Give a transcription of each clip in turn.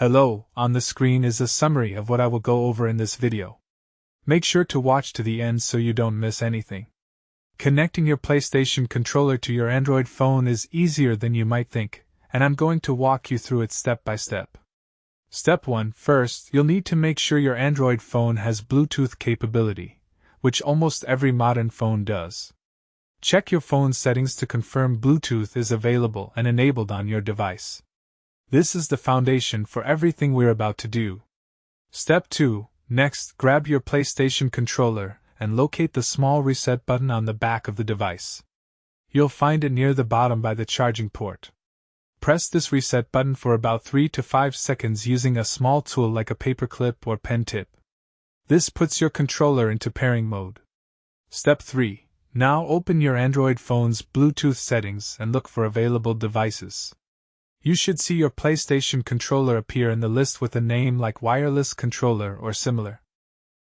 Hello, on the screen is a summary of what I will go over in this video. Make sure to watch to the end so you don't miss anything. Connecting your PlayStation controller to your Android phone is easier than you might think, and I'm going to walk you through it step by step. Step 1. First, you'll need to make sure your Android phone has Bluetooth capability, which almost every modern phone does. Check your phone settings to confirm Bluetooth is available and enabled on your device. This is the foundation for everything we're about to do. Step 2. Next, grab your PlayStation controller and locate the small reset button on the back of the device. You'll find it near the bottom by the charging port. Press this reset button for about 3 to 5 seconds using a small tool like a paperclip or pen tip. This puts your controller into pairing mode. Step 3. Now open your Android phone's Bluetooth settings and look for available devices. You should see your PlayStation controller appear in the list with a name like wireless controller or similar.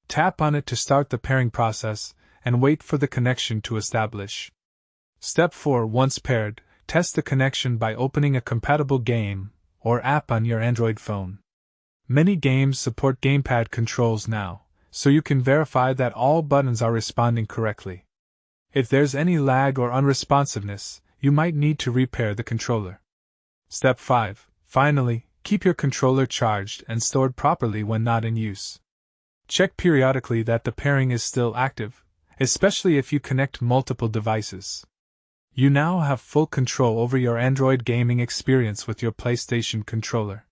Tap on it to start the pairing process and wait for the connection to establish. Step 4. Once paired, test the connection by opening a compatible game or app on your Android phone. Many games support gamepad controls now, so you can verify that all buttons are responding correctly. If there's any lag or unresponsiveness, you might need to repair the controller. Step 5. Finally, keep your controller charged and stored properly when not in use. Check periodically that the pairing is still active, especially if you connect multiple devices. You now have full control over your Android gaming experience with your PlayStation controller.